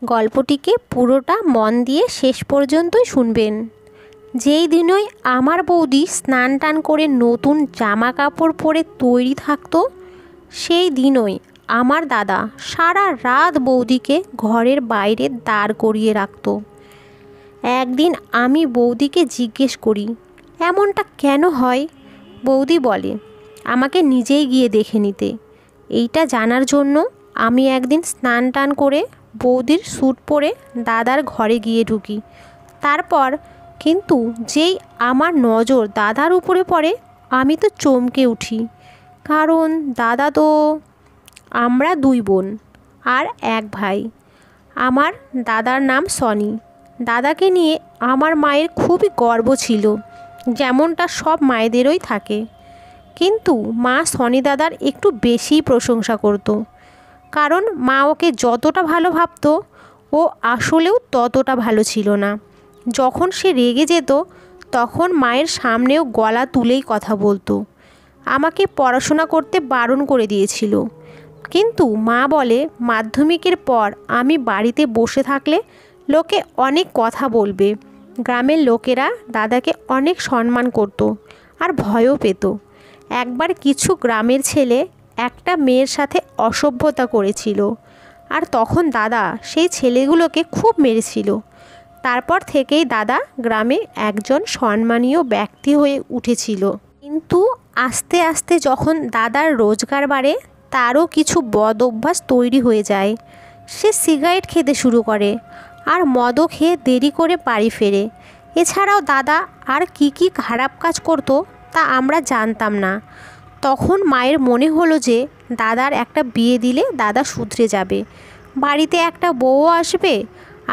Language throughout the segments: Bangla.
গল্পটিকে পুরোটা মন দিয়ে শেষ পর্যন্তই শুনবেন। যেই দিনই আমার বৌদি স্নান টান করে নতুন জামা কাপড় পরে তৈরি থাকতো, সেই দিনই আমার দাদা সারা রাত বৌদিকে ঘরের বাইরে দাঁড় করিয়ে রাখতো। একদিন আমি বৌদিকে জিজ্ঞেস করি, এমনটা কেন হয়? বৌদি বলে, আমাকে নিজেই গিয়ে দেখে নিতে। এইটা জানার জন্য আমি একদিন স্নান টান করে বৌদির স্যুট পরে দাদার ঘরে গিয়ে ঢুকি। তারপর কিন্তু যেই আমার নজর দাদার উপরে পড়ে, আমি তো চমকে উঠি। কারণ দাদা তো, আমরা দুই বোন আর এক ভাই। আমার দাদার নাম সনি। দাদাকে নিয়ে আমার মায়ের খুবই গর্ব ছিল, যেমনটা সব মায়েদেরই থাকে। কিন্তু মা সনি দাদার একটু বেশিই প্রশংসা করত, কারণ মা ওকে যতটা ভালো ভাবতো, ও আসলেও ততটা ভালো ছিল না। যখন সে রেগে যেত, তখন মায়ের সামনেও গলা তুলেই কথা বলতো। আমাকে পড়াশোনা করতে বারণ করে দিয়েছিল, কিন্তু মা বলে মাধ্যমিকের পর আমি বাড়িতে বসে থাকলে লোকে অনেক কথা বলবে। গ্রামের লোকেরা দাদাকে অনেক সম্মান করত আর ভয়ও পেত। একবার কিছু গ্রামের ছেলে একটা মেয়ের সাথে অসভ্যতা করেছিল, আর তখন দাদা সেই ছেলেগুলোকে খুব মেরেছিল। তারপর থেকেই দাদা গ্রামে একজন সম্মানীয় ব্যক্তি হয়ে উঠেছিল। কিন্তু আস্তে আস্তে যখন দাদার রোজগার বাড়ে, তারও কিছু বদ অভ্যাস তৈরি হয়ে যায়। সে সিগারেট খেতে শুরু করে আর মদও খেয়ে দেরি করে বাড়ি ফেরে। এছাড়াও দাদা আর কি কি খারাপ কাজ করতো তা আমরা জানতাম না। তখন মায়ের মনে হলো যে দাদার একটা বিয়ে দিলে দাদা শুধরে যাবে, বাড়িতে একটা বউও আসবে,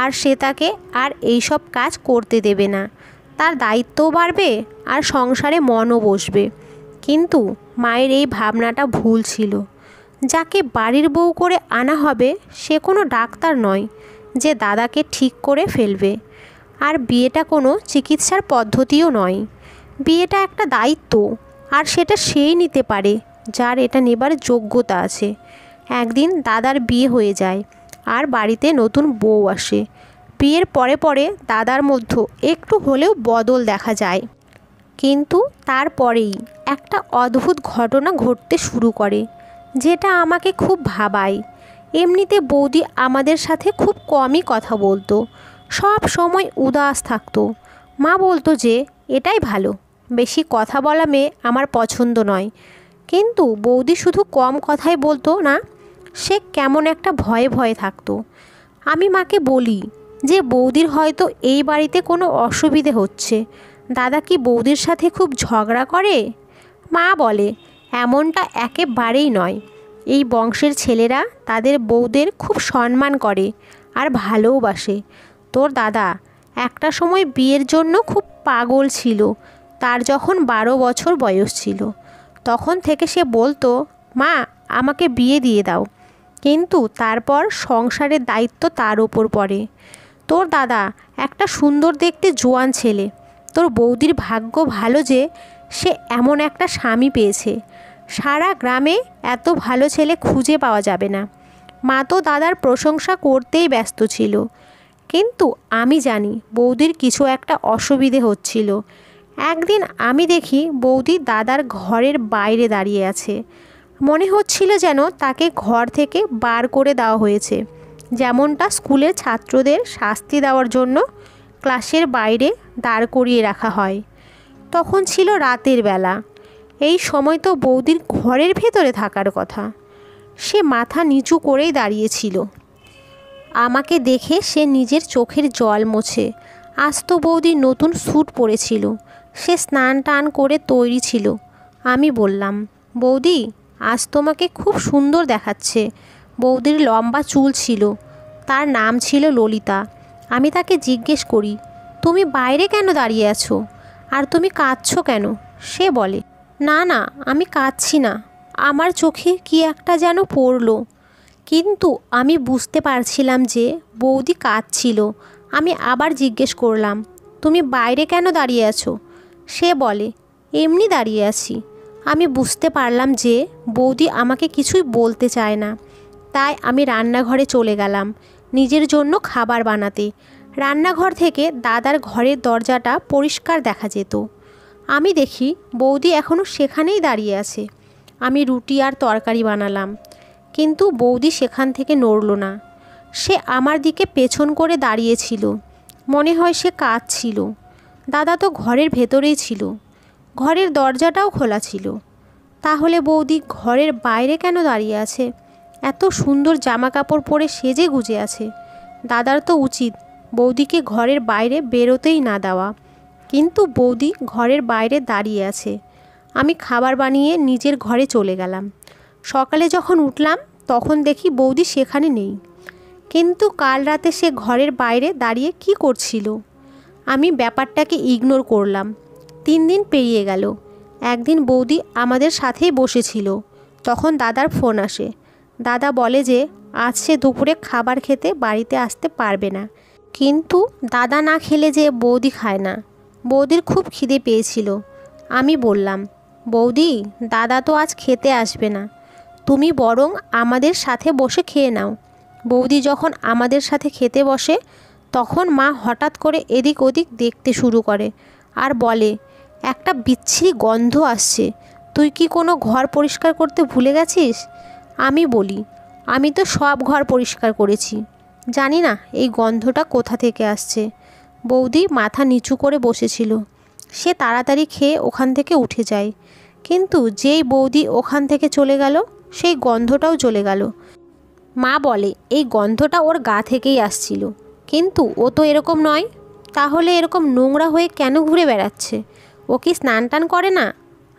আর সে তাকে আর এইসব কাজ করতে দেবে না, তার দায়িত্বও বাড়বে আর সংসারে মনও বসবে। কিন্তু মায়ের এই ভাবনাটা ভুল ছিল। যাকে বাড়ির বউ করে আনা হবে সে কোনো ডাক্তার নয় যে দাদাকে ঠিক করে ফেলবে। আর বিয়েটা কোনো চিকিৎসার পদ্ধতিও নয়। বিয়েটা একটা দায়িত্ব, আর সেটা সেই নিতে পারে যার এটা নেবার যোগ্যতা আছে। একদিন দাদার বিয়ে হয়ে যায় আর বাড়িতে নতুন বউ আসে। বিয়ের পরে পরে দাদার মধ্যে একটু হলেও বদল দেখা যায়, কিন্তু তারপরেই একটা অদ্ভুত ঘটনা ঘটতে শুরু করে, যেটা আমাকে খুব ভাবায়। এমনিতে বৌদি আমাদের সাথে খুব কমই কথা বলতো, সব সময় উদাস থাকতো। মা বলতো যে এটাই ভালো, বেশি কথা বলা মেয়ে আমার পছন্দ নয়। কিন্তু বৌদি শুধু কম কথাই বলতো না, সে কেমন একটা ভয়ে ভয়ে থাকতো। আমি মাকে বলি যে বৌদির হয়তো এই বাড়িতে কোনো অসুবিধে হচ্ছে। দাদা কি বৌদির সাথে খুব ঝগড়া করে? মা বলে, এমনটা একেবারেই নয়। এই বংশের ছেলেরা তাদের বউদের খুব সম্মান করে আর ভালোবাসে। তোর দাদা একটা সময় বিয়ের জন্য খুব পাগল ছিল। তার যখন 12 বছর বয়স ছিল, তখন থেকে সে বলতো, মা আমাকে বিয়ে দিয়ে দাও। কিন্তু তারপর সংসারের দায়িত্ব তার ওপর পড়ে। তোর দাদা একটা সুন্দর দেখতে জোয়ান ছেলে। তোর বৌদির ভাগ্য ভালো যে সে এমন একটা স্বামী পেয়েছে। সারা গ্রামে এত ভালো ছেলে খুঁজে পাওয়া যাবে না। মা তো দাদার প্রশংসা করতেই ব্যস্ত ছিল, কিন্তু আমি জানি বৌদির কিছু একটা অসুবিধে হচ্ছিল। একদিন আমি দেখি বৌদি দাদার ঘরের বাইরে দাঁড়িয়ে আছে। মনে হচ্ছিল যেন তাকে ঘর থেকে বার করে দেওয়া হয়েছে, যেমনটা স্কুলের ছাত্রদের শাস্তি দেওয়ার জন্য ক্লাসের বাইরে দাঁড় করিয়ে রাখা হয়। তখন ছিল রাতের বেলা। এই সময় তো বৌদির ঘরের ভেতরে থাকার কথা। সে মাথা নিচু করেই দাঁড়িয়েছিল। আমাকে দেখে সে নিজের চোখের জল মোছে। আজ তো বৌদি নতুন স্যুট পরেছিল, সে স্নান টান করে তৈরি ছিল। আমি বললাম, বৌদি আজ তোমাকে খুব সুন্দর দেখাচ্ছে। বৌদির লম্বা চুল ছিল, তার নাম ছিল ললিতা। আমি তাকে জিজ্ঞেস করি, তুমি বাইরে কেন দাঁড়িয়ে আছো, আর তুমি কাঁদছো কেন? সে বলে, না না আমি কাঁদছি না, আমার চোখে কি একটা যেন পড়লো। কিন্তু আমি বুঝতে পারছিলাম যে বৌদি কাঁদছিল। আমি আবার জিজ্ঞেস করলাম, তুমি বাইরে কেন দাঁড়িয়ে আছো? সে বলে, এমনি দাঁড়িয়ে আছি। আমি বুঝতে পারলাম যে বৌদি আমাকে কিছুই বলতে চায় না। তাই আমি রান্নাঘরে চলে গেলাম। নিজের জন্য খাবার বানাতে। রান্নাঘর থেকে দাদার ঘরের দরজাটা পরিষ্কার দেখা যেত। আমি দেখি বৌদি এখনও সেখানেই দাঁড়িয়ে আছে। আমি রুটি আর তরকারি বানালাম, কিন্তু বৌদি সেখান থেকে নড়ল না। সে আমার দিকে পেছন করে দাঁড়িয়েছিল, মনে হয় সে কাঁদছিল। দাদা তো ঘরের ভেতরেই ছিল, ঘরের দরজাটাও খোলা ছিল। তাহলে বৌদি ঘরের বাইরে কেন দাঁড়িয়ে আছে? এত সুন্দর জামা কাপড় পরে সেজে গুজে আছে। দাদার তো উচিত বৌদিকে ঘরের বাইরে বেরোতেই না দেওয়া, কিন্তু বৌদি ঘরের বাইরে দাঁড়িয়ে আছে। আমি খাবার বানিয়ে নিজের ঘরে চলে গেলাম। সকালে যখন উঠলাম তখন দেখি বৌদি সেখানে নেই, কিন্তু কাল রাতে সে ঘরের বাইরে দাঁড়িয়ে কি করছিল? আমি ব্যাপারটাকে ইগনোর করলাম। 3 দিন পেরিয়ে গেল। একদিন বৌদি আমাদের সাথেই বসেছিল, তখন দাদার ফোন আসে। দাদা বলে যে আজ সে দুপুরে খাবার খেতে বাড়িতে আসতে পারবে না। কিন্তু দাদা না খেলে যে বৌদি খায় না। বৌদির খুব খিদে পেয়েছিল। আমি বললাম, বৌদি, দাদা তো আজ খেতে আসবে না, তুমি বরং আমাদের সাথে বসে খেয়ে নাও। বৌদি যখন আমাদের সাথে খেতে বসে তখন মা হঠাৎ করে এদিক ওদিক দেখতে শুরু করে আর বলে, একটা বিচ্ছিরি গন্ধ আসছে, তুই কি কোনো ঘর পরিষ্কার করতে ভুলে গেছিস? আমি বলি, আমি তো সব ঘর পরিষ্কার করেছি, জানি না এই গন্ধটা কোথা থেকে আসছে। বৌদি মাথা নিচু করে বসেছিল। সে তাড়াতাড়ি খেয়ে ওখান থেকে উঠে যায়, কিন্তু যেই বৌদি ওখান থেকে চলে গেল সেই গন্ধটাও চলে গেল। মা বলে এই গন্ধটা ওর গা থেকেই আসছিল, কিন্তু ও তো এরকম নয়। তাহলে এরকম নোংরা হয়ে কেন ঘুরে বেড়াচ্ছে? ও কি স্নান টান করে না?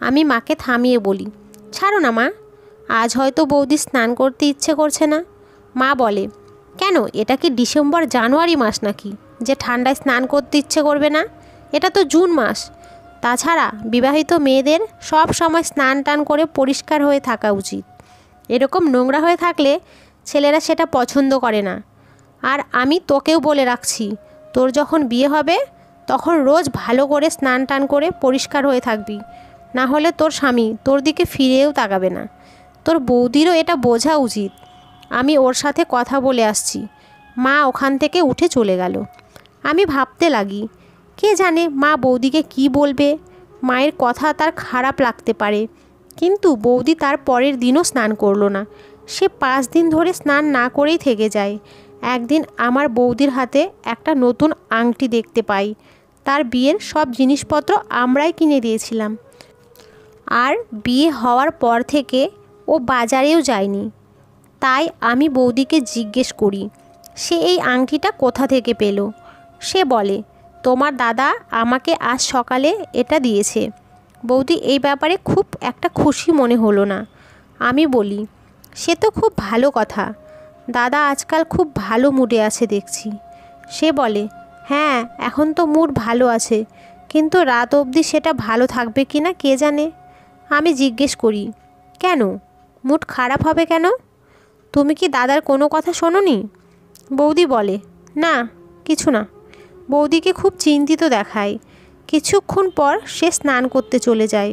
আমি মাকে থামিয়ে বলি, ছাড়ো না মা, আজ হয়তো বৌদি স্নান করতে ইচ্ছে করছে না। মা বলে, কেন, এটা কি ডিসেম্বর জানুয়ারি মাস নাকি যে ঠান্ডায় স্নান করতে ইচ্ছে করবে না? এটা তো জুন মাস। তাছাড়া বিবাহিত মেয়েদের সব সময় স্নান টান করে পরিষ্কার হয়ে থাকা উচিত। এরকম নোংরা হয়ে থাকলে ছেলেরা সেটা পছন্দ করে না। আর আমি তোকেও বলে রাখছি, তোর যখন বিয়ে হবে তখন রোজ ভালো করে স্নান টান করে পরিষ্কার হয়ে থাকবি, না হলে তোর স্বামী তোর দিকে ফিরেও তাকাবে না। তোর বৌদিরও এটা বোঝা উচিত। আমি ওর সাথে কথা বলে আসছি। মা ওখান থেকে উঠে চলে গেল। আমি ভাবতে লাগি, কে জানে মা বৌদিকে কি বলবে। মায়ের কথা তার খারাপ লাগতে পারে, কিন্তু বৌদি তার পরের দিনও স্নান করলো না। সে 5 দিন ধরে স্নান না করেই থেকে যায়। একদিন আমার বৌদির হাতে একটা নতুন আংটি দেখতে পাই। তার বিয়ের সব জিনিসপত্র আমরাই কিনে দিয়েছিলাম। আর বিয়ে হওয়ার পর থেকে ও বাজারেও যায়নি। তাই আমি বৌদিকে জিজ্ঞেস করি, সে এই আংটিটা কোথা থেকে পেল? সে বলে, তোমার দাদা আমাকে আজ সকালে এটা দিয়েছে। বৌদি এই ব্যাপারে খুব একটা খুশি মনে হলো না। আমি বলি, সে তো খুব ভালো কথা, দাদা আজকাল খুব ভালো মুডে আছে দেখছি। সে বলে, হ্যাঁ, এখন তো মুড ভালো আছে, কিন্তু রাত অবধি সেটা ভালো থাকবে কি না কে জানে। আমি জিজ্ঞেস করি, কেন, মুড খারাপ হবে কেন? তুমি কি দাদার কোনো কথা শোনোনি? বৌদি বলে, না, কিছু না। বৌদিকে খুব চিন্তিত দেখায়। কিছুক্ষণ পর সে স্নান করতে চলে যায়।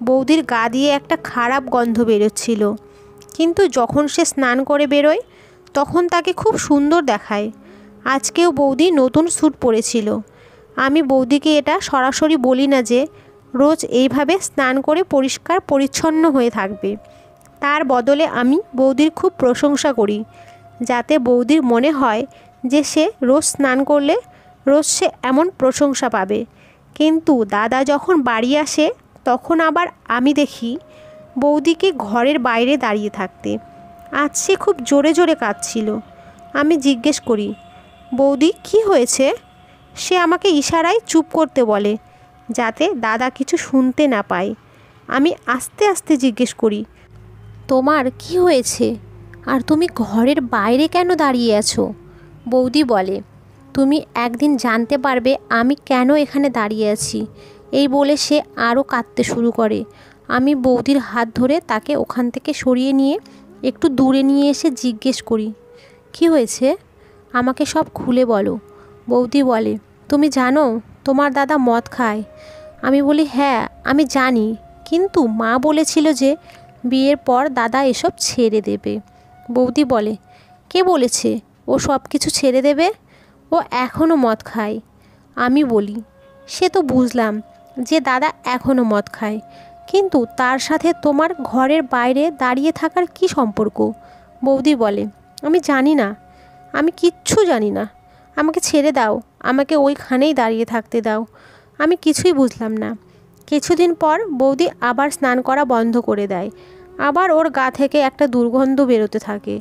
বৌদির গা দিয়ে একটা খারাপ গন্ধ বেরোচ্ছিল, কিন্তু যখন সে স্নান করে বেরোয় তখন তাকে খুব সুন্দর দেখায়। আজকেও বৌদি নতুন স্যুট পরেছিল। আমি বৌদিকে এটা সরাসরি বলি না যে রোজ এইভাবে স্নান করে পরিষ্কার পরিচ্ছন্ন হয়ে থাকবে। তার বদলে আমি বৌদির খুব প্রশংসা করি, যাতে বৌদির মনে হয় যে সে রোজ স্নান করলে রোজ সে এমন প্রশংসা পাবে। কিন্তু দাদা যখন বাড়ি আসে তখন আবার আমি দেখি বৌদিকে ঘরের বাইরে দাঁড়িয়ে থাকতে। আজ সে খুব জোরে জোরে কাঁদছিল। আমি জিজ্ঞেস করি, বৌদি কি হয়েছে? সে আমাকে ইশারায় চুপ করতে বলে, যাতে দাদা কিছু শুনতে না পায়। আমি আস্তে আস্তে জিজ্ঞেস করি, তোমার কি হয়েছে? আর তুমি ঘরের বাইরে কেন দাঁড়িয়ে আছো? বৌদি বলে, তুমি একদিন জানতে পারবে আমি কেন এখানে দাঁড়িয়ে আছি। এই বলে সে আরও কাঁদতে শুরু করে। আমি বৌদির হাত ধরে তাকে ওখান থেকে সরিয়ে নিয়ে একটু দূরে নিয়ে এসে জিজ্ঞেস করি, কি হয়েছে? আমাকে সব খুলে বলো। বৌদি বলে, তুমি জানো তোমার দাদা মদ খায়? আমি বলি, হ্যাঁ আমি জানি, কিন্তু মা বলেছিল যে বিয়ের পর দাদা এসব ছেড়ে দেবে। বৌদি বলে, কে বলেছে? ও সব কিছু ছেড়ে দেবে? ও এখনও মদ খায়। আমি বলি, সে তো বুঝলাম যে দাদা এখনও মদ খায়, কিন্তু তার সাথে তোমার ঘরের বাইরে দাঁড়িয়ে থাকার কি সম্পর্ক? বৌদি বলে, আমি জানি না, আমি কিচ্ছু জানি না, আমাকে ছেড়ে দাও, আমাকে ওইখানেই দাঁড়িয়ে থাকতে দাও। আমি কিছুই বুঝলাম না। কিছুদিন পর বৌদি আবার স্নান করা বন্ধ করে দেয়, আবার ওর গা থেকে একটা দুর্গন্ধ বেরোতে থাকে।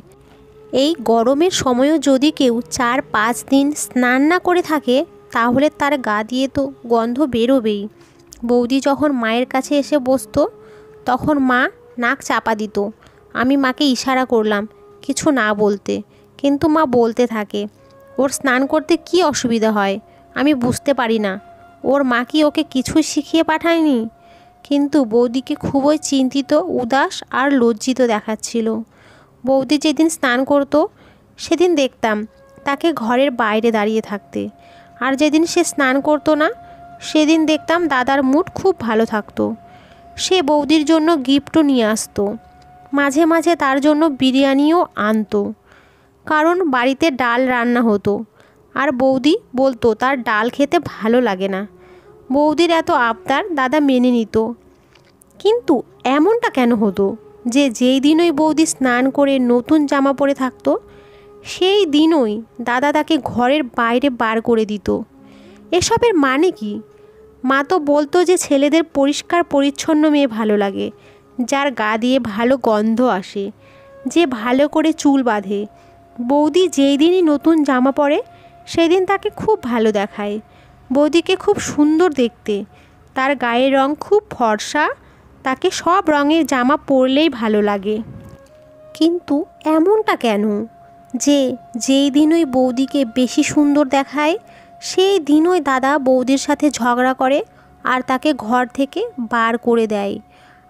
এই গরমের সময়ও যদি কেউ 4-5 দিন স্নান না করে থাকে, তাহলে তার গা দিয়ে তো গন্ধ বেরোবেই। বৌদি যখন মায়ের কাছে এসে বসতো, তখন মা নাক চাপা দিত। আমি মাকে ইশারা করলাম কিছু না বলতে, কিন্তু মা বলতে থাকে, ওর স্নান করতে কি অসুবিধা হয়? আমি বুঝতে পারি না, ওর মা কি ওকে কিছুই শিখিয়ে পাঠায়নি? কিন্তু বৌদিকে খুবই চিন্তিত, উদাস আর লজ্জিত দেখাচ্ছিল। বৌদি যেদিন স্নান করতো, সেদিন দেখতাম তাকে ঘরের বাইরে দাঁড়িয়ে থাকতে, আর যেদিন সে স্নান করতো না, সেদিন দেখতাম দাদার মুড খুব ভালো থাকতো। সে বৌদির জন্য গিফটও নিয়ে আসতো, মাঝে মাঝে তার জন্য বিরিয়ানিও আনতো, কারণ বাড়িতে ডাল রান্না হতো, আর বৌদি বলতো তার ডাল খেতে ভালো লাগে না। বৌদির এত আবদার দাদা মেনে নিত। কিন্তু এমনটা কেন হতো যে যেই দিনই বৌদি স্নান করে নতুন জামা পরে থাকতো, সেই দিনই দাদা তাকে ঘরের বাইরে বার করে দিত? এসবের মানে কি? মা তো বলতো যে ছেলেদের পরিষ্কার পরিচ্ছন্ন মেয়ে ভালো লাগে, যার গা দিয়ে ভালো গন্ধ আসে, যে ভালো করে চুল বাঁধে। বৌদি যেই দিনই নতুন জামা পরে, সেদিন তাকে খুব ভালো দেখায়। বৌদিকে খুব সুন্দর দেখতে, তার গায়ের রং খুব ফর্সা, তাকে সব রঙের জামা পরলেই ভালো লাগে। কিন্তু এমনটা কেন যে যেই দিনই বৌদিকে বেশি সুন্দর দেখায়, সেই দিনই দাদা বৌদির সাথে ঝগড়া করে আর তাকে ঘর থেকে বার করে দেয়?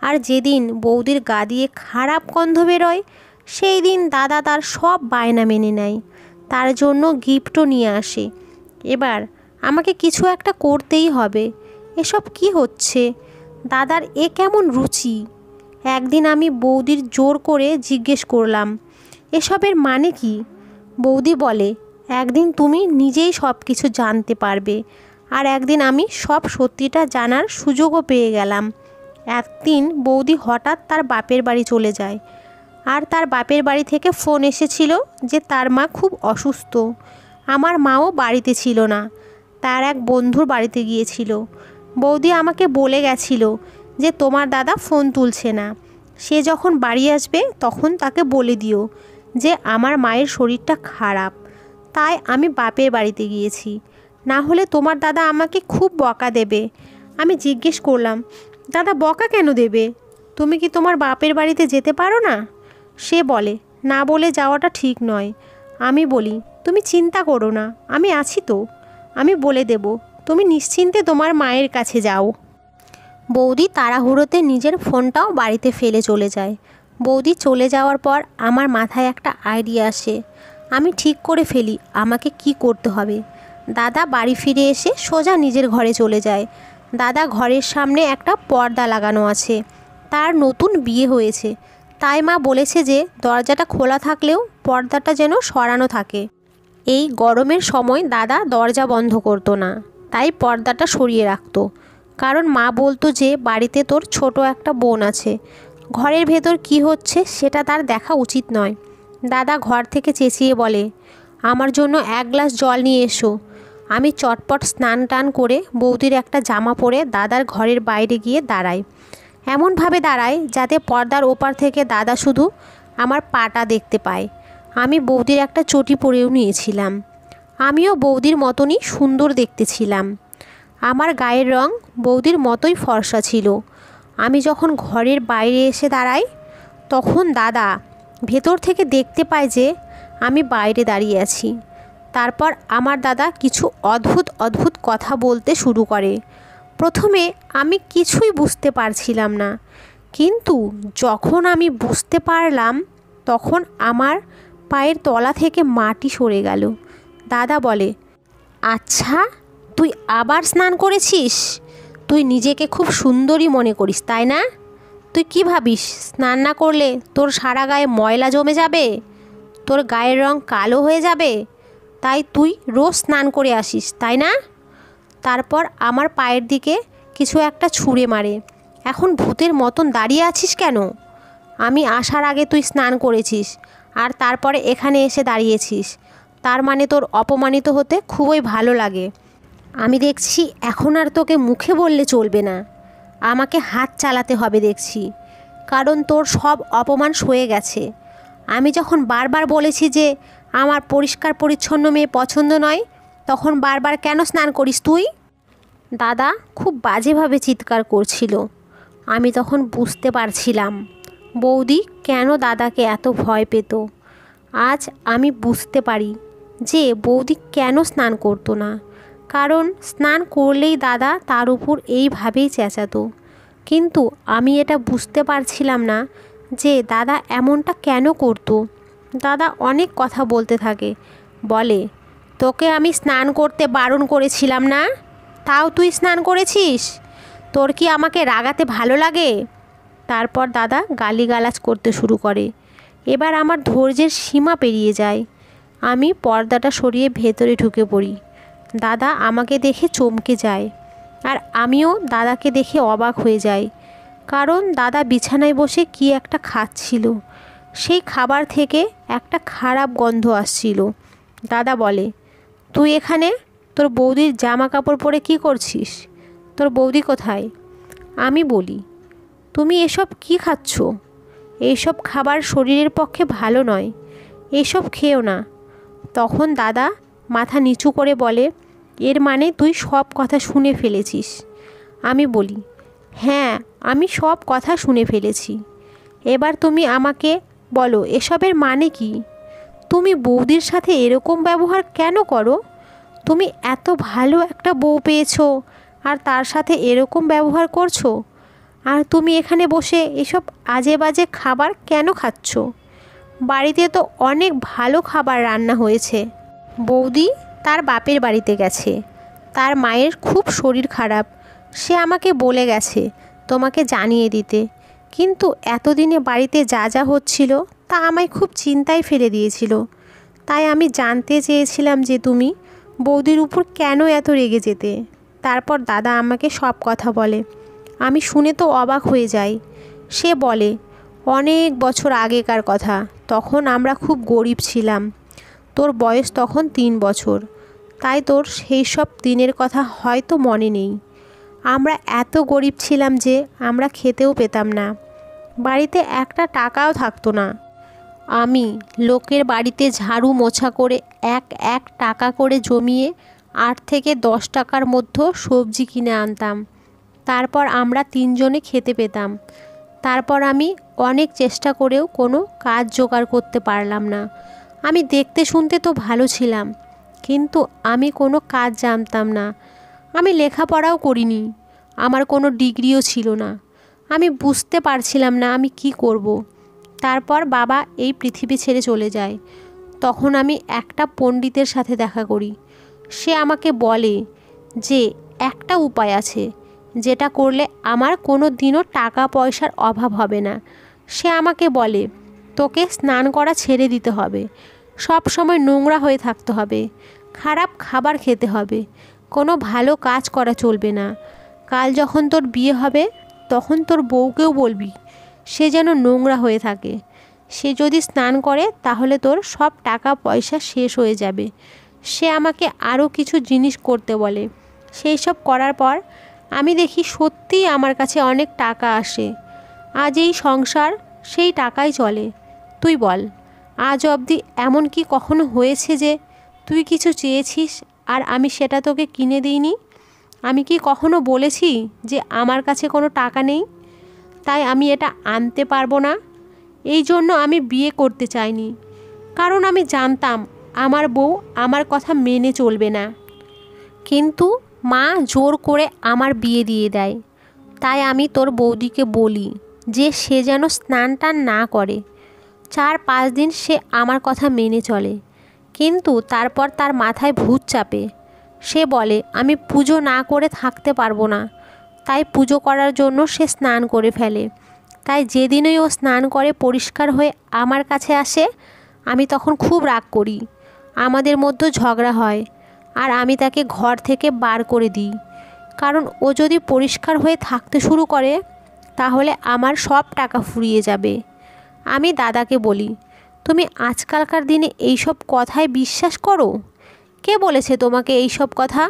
আর যেদিন বৌদির গা দিয়ে খারাপ গন্ধ বেরোয়, সেই দিন দাদা তার সব বায়না মেনে নেয়, তার জন্য গিফটও নিয়ে আসে। এবার আমাকে কিছু একটা করতেই হবে। এসব কি হচ্ছে? দাদার এ কেমন রুচি? একদিন আমি বৌদির জোর করে জিজ্ঞেস করলাম, এসবের মানে কি? বৌদি বলে, একদিন তুমি নিজেই সব কিছু জানতে পারবে। আর একদিন আমি সব সত্যিটা জানার সুযোগও পেয়ে গেলাম। একদিন বৌদি হঠাৎ তার বাপের বাড়ি চলে যায়, আর তার বাপের বাড়ি থেকে ফোন এসেছিল যে তার মা খুব অসুস্থ। আমার মাও বাড়িতে ছিল না, তার এক বন্ধুর বাড়িতে গিয়েছিল। বৌদি আমাকে বলে গেছিল যে তোমার দাদা ফোন তুলছে না, সে যখন বাড়ি আসবে তখন তাকে বলে দিও যে আমার মায়ের শরীরটা খারাপ, তাই আমি বাপের বাড়িতে গিয়েছি, না হলে তোমার দাদা আমাকে খুব বকা দেবে। আমি জিজ্ঞেস করলাম, দাদা বকা কেন দেবে? তুমি কি তোমার বাপের বাড়িতে যেতে পারো না? সে বলে, না বলে যাওয়াটা ঠিক নয়। আমি বলি, তুমি চিন্তা করো না, আমি আছি তো, আমি বলে দেব, তুমি নিশ্চিন্তে তোমার মায়ের কাছে যাও। বৌদি তাড়াহুড়োতে নিজের ফোনটাও বাড়িতে ফেলে চলে যায়। বৌদি চলে যাওয়ার পর আমার মাথায় একটা আইডিয়া আসে। আমি ঠিক করে ফেলি আমাকে কি করতে হবে। দাদা বাড়ি ফিরে এসে সোজা নিজের ঘরে চলে যায়। দাদা ঘরের সামনে একটা পর্দা লাগানো আছে, তার নতুন বিয়ে হয়েছে, তাই মা বলেছে যে দরজাটা খোলা থাকলেও পর্দাটা যেন সরানো থাকে। এই গরমের সময় দাদা দরজা বন্ধ করতো না, তাই পর্দাটা সরিয়ে রাখতো, কারণ মা বলতো যে বাড়িতে তোর ছোট একটা বোন আছে, ঘরের ভেতর কি হচ্ছে সেটা তার দেখা উচিত নয়। দাদা ঘর থেকে চেঁচিয়ে বলে, আমার জন্য 1 গ্লাস জল নিয়ে এসো। আমি চটপট স্নান টান করে বৌদির একটা জামা পরে দাদার ঘরের বাইরে গিয়ে দাঁড়াই, এমনভাবে দাঁড়াই যাতে পর্দার ওপার থেকে দাদা শুধু আমার পাটা দেখতে পায়। আমি বৌদির একটা চটি পরেও নিয়েছিলাম, আমিও বৌদির মতনই সুন্দর দেখতে ছিলাম। আমার গায়ের রং বৌদির মতোই ফর্সা ছিল। আমি যখন ঘরের বাইরে এসে দাঁড়াই, তখন দাদা ভেতর থেকে দেখতে পায় যে আমি বাইরে দাঁড়িয়ে আছি। তারপর আমার দাদা কিছু অদ্ভুত অদ্ভুত কথা বলতে শুরু করে। প্রথমে আমি কিছুই বুঝতে পারছিলাম না, কিন্তু যখন আমি বুঝতে পারলাম, তখন আমার পায়ের তলা থেকে মাটি সরে গেল। দাদা বলে, আচ্ছা তুই আবার স্নান করেছিস? তুই নিজেকে খুব সুন্দরী মনে করিস তাই না? তুই কি ভাবিস স্নান না করলে তোর সারা গায়ে ময়লা জমে যাবে? তোর গায়ের রং কালো হয়ে যাবে, তাই তুই রোজ স্নান করে আসিস, তাই না? তারপর আমার পায়ের দিকে কিছু একটা ছুঁড়ে মারে। এখন ভূতের মতন দাঁড়িয়ে আছিস কেন? আমি আসার আগে তুই স্নান করেছিস আর তারপরে এখানে এসে দাঁড়িয়েছিস, তার মানে তোর অপমানিত হতে খুবই ভালো লাগে। আমি দেখছি এখন আর তোকে মুখে বললে চলবে না, আমাকে হাত চালাতে হবে দেখছি, কারণ তোর সব অপমান সয়ে গেছে। আমি যখন বারবার বলেছি যে আমার পরিষ্কার পরিচ্ছন্ন মেয়ে পছন্দ নয়, তখন বারবার কেন স্নান করিস তুই? দাদা খুব বাজেভাবে চিৎকার করছিল। আমি তখন বুঝতে পারছিলাম বৌদি কেন দাদাকে এত ভয় পেত। আজ আমি বুঝতে পারি যে বৌদি কেন স্নান করতো না, কারণ স্নান করলেই দাদা তার উপর এইভাবেই চেঁচাতো। কিন্তু আমি এটা বুঝতে পারছিলাম না যে দাদা এমনটা কেন করতো। দাদা অনেক কথা বলতে থাকে, বলে, তোকে আমি স্নান করতে বারণ করেছিলাম না, তাও তুই স্নান করেছিস? তোর কি আমাকে রাগাতে ভালো লাগে? তারপর দাদা গালিগালাজ করতে শুরু করে। এবার আমার ধৈর্যের সীমা পেরিয়ে যায়। আমি পর্দাটা সরিয়ে ভেতরে ঢুকে পড়ি। দাদা আমাকে দেখে চমকে যায়, আর আমিও দাদাকে দেখে অবাক হয়ে যাই, কারণ দাদা বিছানায় বসে কি একটা খাচ্ছিল। সেই খাবার থেকে একটা খারাপ গন্ধ আসছিল। দাদা বলে, তুই এখানে তোর বৌদির জামা কাপড় পরে কী করছিস? তোর বৌদি কোথায়? আমি বলি, তুমি এসব কি খাচ্ছ? এইসব খাবার শরীরের পক্ষে ভালো নয়, এসব খেও না। তখন দাদা মাথা নিচু করে বলে, এর মানে তুই সব কথা শুনে ফেলেছিস? আমি বলি, হ্যাঁ, আমি সব কথা শুনে ফেলেছি। এবার তুমি আমাকে বলো এসবের মানে কি? তুমি বৌদির সাথে এরকম ব্যবহার কেন করো? তুমি এত ভালো একটা বউ পেয়েছো আর তার সাথে এরকম ব্যবহার করছো? আর তুমি এখানে বসে এসব আজে বাজে খাবার কেন খাচ্ছ? বাড়িতে তো অনেক ভালো খাবার রান্না হয়েছে। বৌদি তার বাপের বাড়িতে গেছে, তার মায়ের খুব শরীর খারাপ, সে আমাকে বলে গেছে তোমাকে জানিয়ে দিতে। কিন্তু এতদিনে বাড়িতে যা যা হচ্ছিল তা আমায় খুব চিন্তায় ফেলে দিয়েছিল। তাই আমি জানতে চেয়েছিলাম যে তুমি বৌদির উপর কেন এত রেগে যেতে। তারপর দাদা আমাকে সব কথা বলে। আমি শুনে তো অবাক হয়ে যাই। সে বলে, অনেক বছর আগেকার কথা, তখন আমরা খুব গরিব ছিলাম। তোর বয়স তখন 3 বছর, তাই তোর সেই সব দিনের কথা হয়তো মনে নেই। আমরা এত গরিব ছিলাম যে আমরা খেতেও পেতাম না, বাড়িতে একটা টাকাও থাকতো না। আমি লোকের বাড়িতে ঝাড়ু মোছা করে এক টাকা করে জমিয়ে 8 থেকে 10 টাকার মধ্যে সবজি কিনে আনতাম। তারপর আমরা 3 জনে খেতে পেতাম। তারপর আমি অনেক চেষ্টা করেও কোনো কাজ জোগাড় করতে পারলাম না। আমি দেখতে শুনতে তো ভালো ছিলাম, কিন্তু আমি কোনো কাজ জানতাম না। আমি লেখাপড়াও করিনি, আমার কোনো ডিগ্রিও ছিল না। আমি বুঝতে পারছিলাম না আমি কি করব। তারপর বাবা এই পৃথিবী ছেড়ে চলে যায়। তখন আমি একটা পণ্ডিতের সাথে দেখা করি। সে আমাকে বলে যে একটা উপায় আছে, যেটা করলে আমার কোনো দিনও টাকা পয়সার অভাব হবে না। সে আমাকে বলে, তোকে স্নান করা ছেড়ে দিতে হবে, সব সময় নোংরা হয়ে থাকতে হবে, খারাপ খাবার খেতে হবে, কোনো ভালো কাজ করা চলবে না। কাল যখন তোর বিয়ে হবে তখন তোর বউকেও বলবি সে যেন নোংরা হয়ে থাকে। সে যদি স্নান করে তাহলে তোর সব টাকা পয়সা শেষ হয়ে যাবে। সে আমাকে আরও কিছু জিনিস করতে বলে। সেই সব করার পর আমি দেখি সত্যিই আমার কাছে অনেক টাকা আসে। আজ এই সংসার সেই টাকাই চলে। তুই বল, আজ অবধি এমন কি কখনো হয়েছে যে তুই কিছু চেয়েছিস আর আমি সেটা তোকে কিনে দিইনি? আমি কি কখনো বলেছি যে আমার কাছে কোনো টাকা নেই, তাই আমি এটা আনতে পারবো না? এই জন্য আমি বিয়ে করতে চাইনি, কারণ আমি জানতাম আমার বউ আমার কথা মেনে চলবে না। কিন্তু মা জোর করে আমার বিয়ে দিয়ে দেয়। তাই আমি তোর বৌদিকে বলি যে সে যেন স্নান টান না করে। 4-5 দিন সে আমার কথা মেনে চলে, কিন্তু তারপর তার মাথায় ভূত চাপে। সে বলে আমি পুজো না করে থাকতে পারবো না, তাই পুজো করার জন্য সে স্নান করে ফেলে। তাই যেদিনই ও স্নান করে পরিষ্কার হয়ে আমার কাছে আসে, আমি তখন খুব রাগ করি, আমাদের মধ্যে ঝগড়া হয়, আর আমি তাকে ঘর থেকে বার করে দিই। কারণ ও যদি পরিষ্কার হয়ে থাকতে শুরু করে তাহলে আমার সব টাকা ফুরিয়ে যাবে। আমি দাদাকে বলি, তুমি আজকালকার দিনে এইসব কথায় বিশ্বাস করো? কে বলেছে তোমাকে এইসব কথা?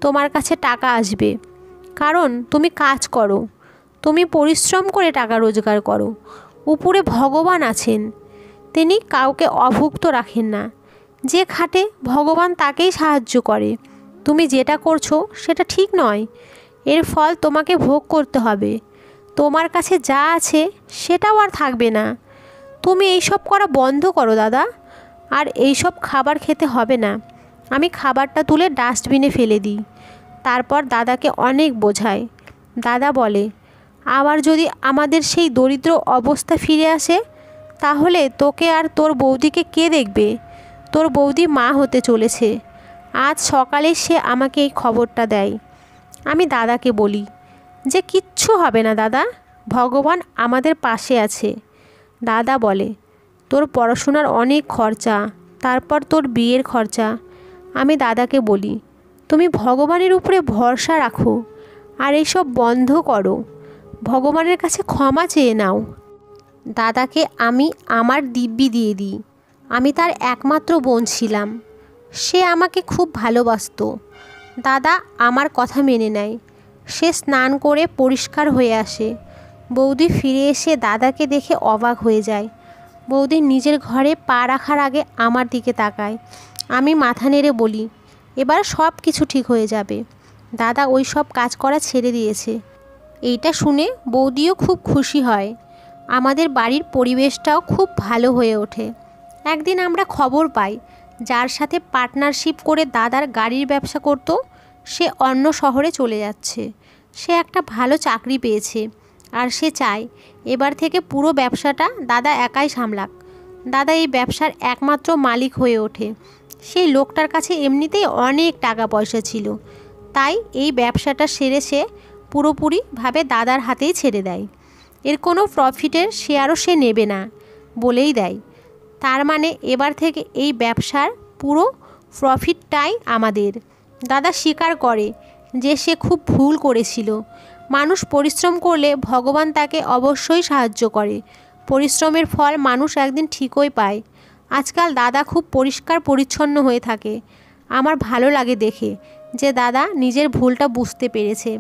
তোমার কাছে টাকা আসবে কারণ তুমি কাজ করো, তুমি পরিশ্রম করে টাকা রোজগার করো। উপরে ভগবান আছেন, তিনি কাউকে অভুক্ত রাখেন না। যে খাটে ভগবান তাকেই সাহায্য করে। তুমি যেটা করছো সেটা ঠিক নয়, এর ফল তোমাকে ভোগ করতে হবে। তোমার কাছে যা আছে সেটাও আর থাকবে না। তুমি এইসব করা বন্ধ করো দাদা, আর এইসব খাবার খেতে হবে না। আমি খাবারটা তুলে ডাস্টবিনে ফেলে দিই। তারপর দাদাকে অনেক বোঝাই। দাদা বলে, আবার যদি আমাদের সেই দরিদ্র অবস্থা ফিরে আসে তাহলে তোকে আর তোর বৌদিকে কে দেখবে? তোর বৌদি মা হতে চলেছে। আজ সকালে সে আমাকে এই খবরটা দেয়। আমি দাদাকে বলি যে কিচ্ছু হবে না দাদা, ভগবান আমাদের পাশে আছে। দাদা বলে, তোর পড়াশোনার অনেক খরচা, তারপর তোর বিয়ের খরচা। আমি দাদাকে বলি, তুমি ভগবানের উপরে ভরসা রাখো আর এইসব বন্ধ করো। ভগবানের কাছে ক্ষমা চেয়ে নাও। দাদাকে আমি আমার দিব্যি দিয়ে দিই। আমি তার একমাত্র বোন ছিলাম, সে আমাকে খুব ভালোবাসতো। দাদা আমার কথা মেনে নেয়। সে স্নান করে পরিষ্কার হয়ে আসে। বৌদি ফিরে এসে দাদাকে দেখে অবাক হয়ে যায়। বৌদি নিজের ঘরে পা রাখার আগে আমার দিকে তাকায়। আমি মাথা নেড়ে বলি, এবার সব কিছু ঠিক হয়ে যাবে। দাদা ওই সব কাজ করা ছেড়ে দিয়েছে। এইটা শুনে বৌদিও খুব খুশি হয়। আমাদের বাড়ির পরিবেশটাও খুব ভালো হয়ে ওঠে। একদিন আমরা খবর পাই, যার সাথে পার্টনারশিপ করে দাদার গাড়ির ব্যবসা করত সে অন্য শহরে চলে যাচ্ছে। সে একটা ভালো চাকরি পেয়েছে আর সে চায় এবার থেকে পুরো ব্যবসাটা দাদা একাই সামলাক। দাদা এই ব্যবসার একমাত্র মালিক হয়ে ওঠে। সেই লোকটার কাছে এমনিতেই অনেক টাকা পয়সা ছিল, তাই এই ব্যবসাটা সেরে সে পুরোপুরিভাবে দাদার হাতেই ছেড়ে দেয়। এর কোনো প্রফিটের শেয়ারও সে নেবে না বলেই দেয়। তার মানে এবার থেকে এই ব্যবসার পুরো প্রফিটটাই আমাদের। দাদা স্বীকার করে যে সে খুব ভুল করেছিল। মানুষ পরিশ্রম করলে ভগবান তাকে অবশ্যই সাহায্য করে। পরিশ্রমের ফল মানুষ একদিন ঠিকই পায়। আজকাল দাদা খুব পরিষ্কার পরিচ্ছন্ন হয়ে থাকে। আমার ভালো লাগে দেখে যে দাদা নিজের ভুলটা বুঝতে পেরেছে।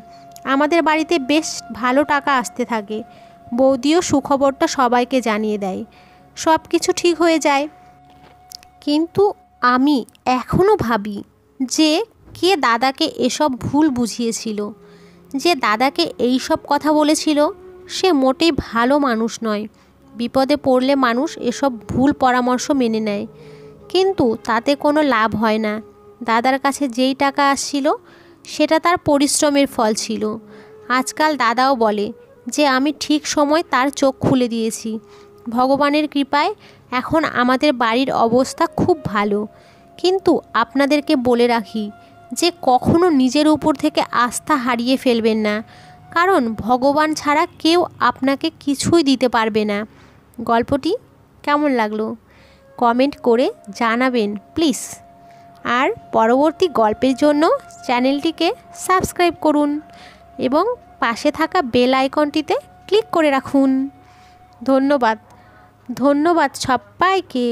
আমাদের বাড়িতে বেশ ভালো টাকা আসতে থাকে। বৌদিও সুখবরটা সবাইকে জানিয়ে দেয়। সব কিছু ঠিক হয়ে যায়। কিন্তু আমি এখনও ভাবি যে কে দাদাকে এসব ভুল বুঝিয়েছিল। যে দাদাকে এই সব কথা বলেছিল সে মোটেই ভালো মানুষ নয়। বিপদে পড়লে মানুষ এসব ভুল পরামর্শ মেনে নেয়, কিন্তু তাতে কোনো লাভ হয় না। দাদার কাছে যেই টাকা আসছিল সেটা তার পরিশ্রমের ফল ছিল। আজকাল দাদাও বলে যে আমি ঠিক সময় তার চোখ খুলে দিয়েছি। ভগবানের কৃপায় এখন আমাদের বাড়ির অবস্থা খুব ভালো। কিন্তু আপনাদেরকে বলে রাখি যে কখনো নিজের উপর থেকে আস্থা হারিয়ে ফেলবেন না, কারণ ভগবান ছাড়া কেউ আপনাকে কিছুই দিতে পারবে না। গল্পটি কেমন লাগলো কমেন্ট করে জানাবেন প্লিজ। আর পরবর্তী গল্পের জন্য চ্যানেলটিকে সাবস্ক্রাইব করুন এবং পাশে থাকা বেল আইকনটিতে ক্লিক করে রাখুন। ধন্যবাদ সবাইকে।